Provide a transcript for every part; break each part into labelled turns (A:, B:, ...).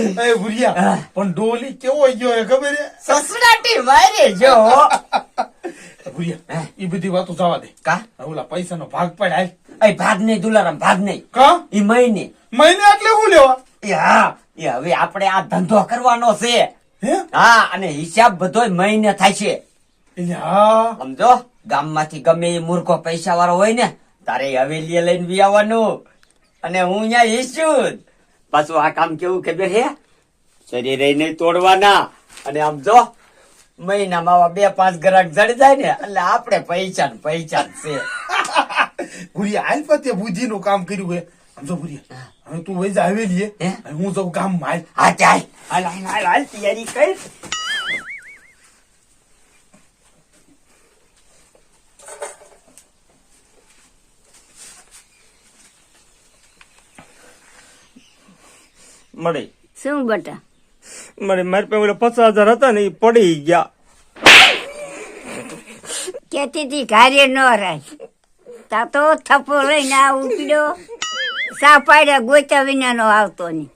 A: એ ભુરિયા પણ ડોલી કેવો ગયો હે ખબર હે?
B: સસરાટી મારે જો
A: ભુરિયા ઈ બધી વાતો જવા દે.
B: કા
A: ઓલા પૈસાનો ભાગ પડ હાલ.
B: એ ભાગ નહીં દુલારામ, ભાગ નહીં.
A: કા
B: ઈ મહિને
A: મહિને એટલે હું લેવા?
B: એ હા, એ હવે આપણે આ ધંધો કરવાનો છે.
A: હે
B: હા, અને હિસાબ બધો મહિને થાય છે.
A: એટલે હા
B: સમજો, ગામમાંથી ગમે એ મૂર્ખો પૈસા વાળો હોય ને તારે હવેલી લઈને બી આવવાનું, અને હું અહીંયા ઈશું જ. પાછું આ કામ કેવું ખબર હે? શરીરે નહીં તોડવાના, અને આમ જો મહિનામાં 2-5 ગ્રાહક જડી જાય ને એટલે આપણે પૈસા પૈસા છે.
A: ભુરિયા હાલ પતે બુદ્ધિ નું કામ કર્યું હે. સમજો ભુરિયા હવે તું વઈ જા હવેલી હે. હું જાઉં ગામમાં.
B: હા ચાલ, હાલ હાલ હાલ હાલ, તૈયારી કર.
C: મળી
D: શું બટા?
C: મારી પાસે 50,000 હતા ને એ પડી ગયા.
D: કેતી તી કાર્ય ન રાખ, તા તો થપ્પો લઈને આ ઉપડ્યો, સા પાડ્યા ગોતા વિના નો આવતો નહીં.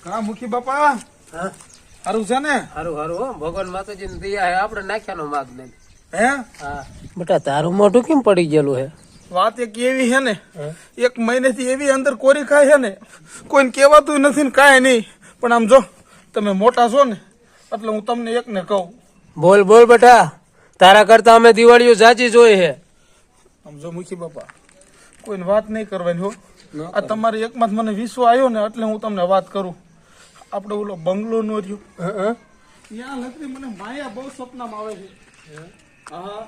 A: કા મુખી બાપા સારું છે ને?
E: હારું હારું, ભગવાન માતાજી ની દયા હે, આપણે નાખ્યાનો માગ નહીં.
A: હે
E: હા બેટા, તારું મોઢું કેમ પડી ગયેલું હે?
A: વાત એક એવી હે ને, 1 મહિનેથી એવી અંદર કોરી ખાય છે ને, કોઈને કહેવાતું નથી ને કાંઈ નહીં. પણ આમ જો તમે મોટા છો ને એટલે હું તમને એકને કહું.
E: બોલ બોલ બેટા, તારા કરતા અમે દિવાળીઓ જાજી જોઈ હે.
A: આમ જો મુખી બાપા કોઈને વાત નહીં કરવાની હો. આ તમારી એકમાં મને વિશ્વ આવ્યો ને એટલે હું તમને વાત કરું. આપણે ઓલો બંગલો નો રહ્યો ત્યાં લકડી, મને માયા બહુ સપનામાં આવે છે. હા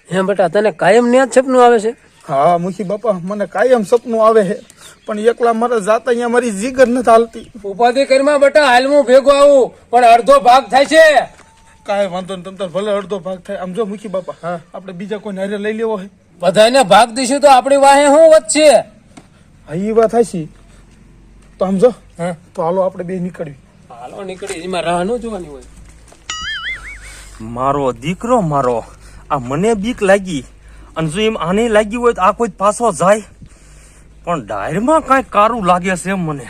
E: હે બેટા, તને કાયમ ન્યા જ સપનું આવે છે?
A: હા મુખી બાપા મને કાયમ સપનું આવે છે, પણ એકલા મારા જાતા અહીંયા મારી જીગર નથી હાલતી.
E: ઉપાધિ કરીમાં બેટા, હાલ હું ભેગો આવું, પણ અડધો ભાગ થાય છે.
A: કાંઈ વાંધો નહીં, તમ તાર ભલે અડધો ભાગ થાય. આમ જો મુખી બાપા આપણે બીજા કોઈ હારે લઈ લેવો હોય
E: બધાને ભાગ દઈશું તો આપણી વાહે શું વધશે?
A: હા એ વાત થાય તો આમ જો તો હાલો આપણે બે નીકળવી.
E: હાલો નીકળી, એમાં રાહ ન જોવાની હોય.
C: મારો દીકરો મારો, આ મને બીક લાગી, અને જો એમ આને લાગી હોય તો આ કોઈ પાછો જાય, પણ ડાયરમાં કાંઈ કારું લાગે છે મને.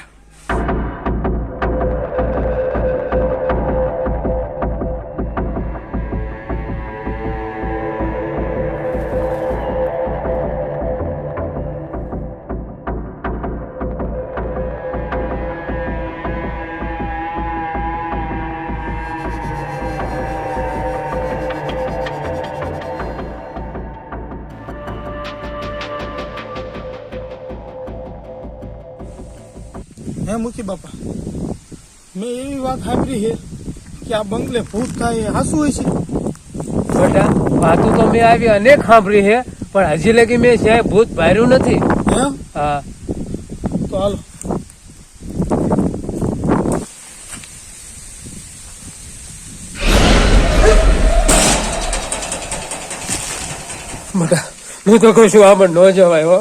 A: હે મુખી બાપા મેં એવી વાત સાંભળી છે કે આ બંગલે ભૂત થાય એ હાસું હોય છે?
E: બેટા, વાતો તો મેં આવી અનેક સાંભળી છે, પણ હજી લગી મેં ક્યાંય ભૂત ભાર્યું નથી.
A: એમ?
E: હા
A: તો હાલો.
E: બેટા, હું તો કહું છું આમાં ન જવાય હો,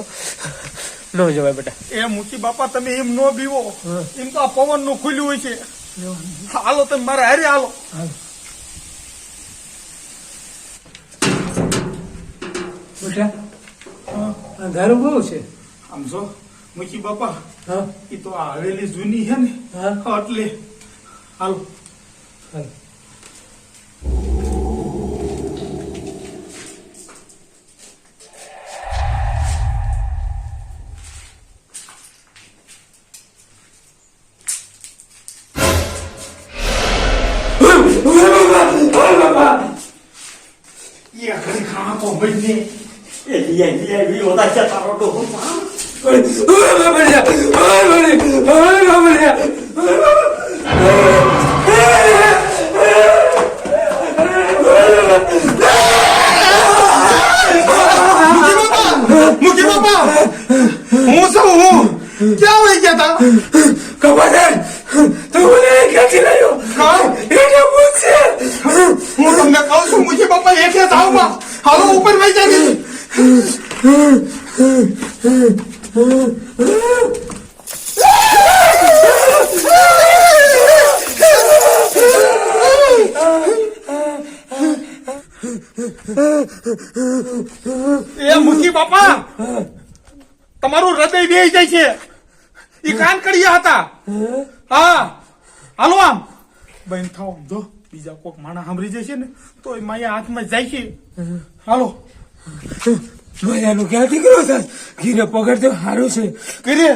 E: ન જવાય બેટા.
A: એ મુખી બાપા તમે એમ નો બીવો, એમ તો આ પવન નું ખુલ્યું હોય છે. હાલો તમે મારે હારે હાલો.
E: બેટા, અંધારું બહુ છે.
A: આમ જો મુખી બાપા
E: હા
A: એ તો આ હવેલી જૂની છે ને એટલે હાલો.
E: હાલ.
A: ये घड़ी कहाँ को बैठने मुखी बापा હું શું હું ક્યાં વહી ગયા તા?
C: ખબર તું મને ક્યાંથી લાવ્યો? એને પૂછશે.
A: હું તમને કહું છું મુખી બાપા એકે જાવ માં હાલો ઉપર વહી જાય. એ મુખી બાપા તમારું હૃદય બેહી જાય છે ઈ કાન કડિયા હતા હા હાલો આમ બેન થાવ જો બીજા કોક માણા સાંભળી જશે ને તો એ માયા હાથમાં જાય છે હાલો
E: માયાનું ક્યાં દીકરો છે ઘીરે પકડ તો સારું છે
A: કરે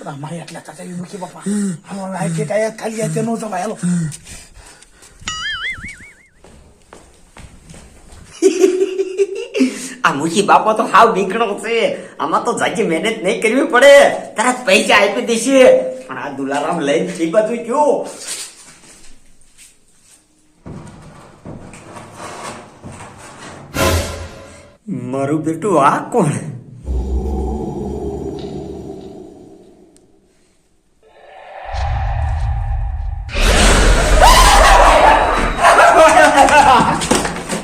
A: આ માયા એટલા ચાચા મુખી બાપા હાલો આ કે કાયા ખાલી આ તેનો જવાય હાલો
B: આ મુખી બાપો તો હાવ બીકણો છે આમાં તો જાજી મહેનત નહીં કરવી પડે તરત પૈસા આપી દેશે પણ આ દુલારામ લઈને ઠીક બાજુ ગયો મારું બેટું આ કોણ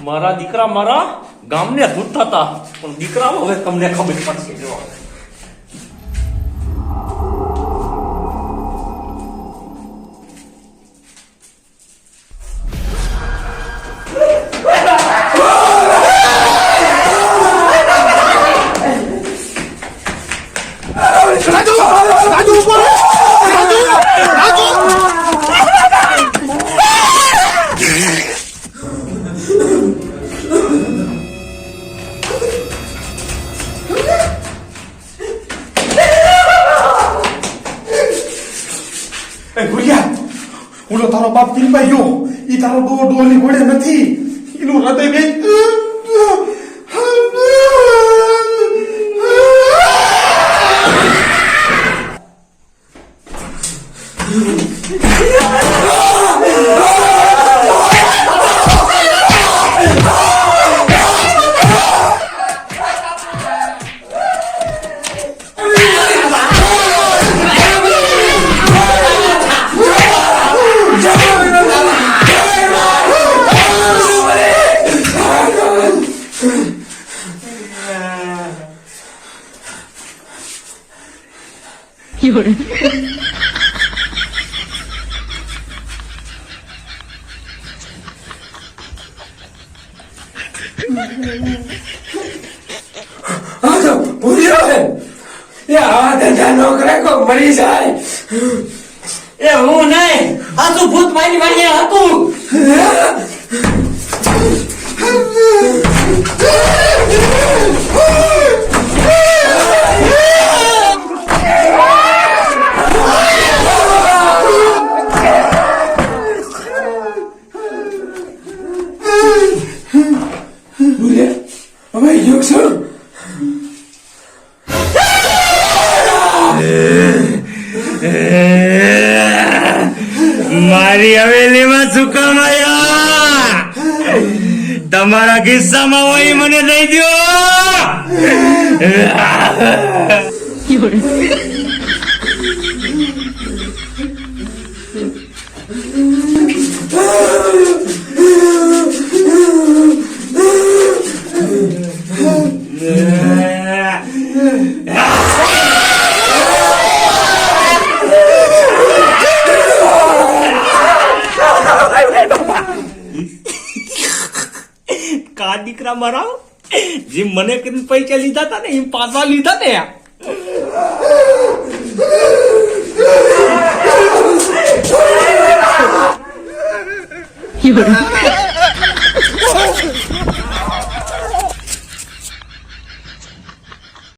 C: મારા દીકરા મારા ગામને ભૂતતા હતા પણ દીકરા હવે તમને ખબર પડશે જો
A: એ ભૂલ્યા ઓલો તારો બાપ પીનભાઈ ગયો ઈ તારો ડોલી ઘોડે નથી એનું હૃદય બે
E: મરી જાય
B: એ હું નહીં આ તું ભૂત મારી વાળી હતું
E: હવે યુગ છું
C: મારી હવેલીમાં સુકામાયા તમારા કિસ્સામાં હોય મને દઈ દો કા દીકરા મારા જે મને કરીને પૈસા લીધા હતા ને એમ પાછા લીધા ને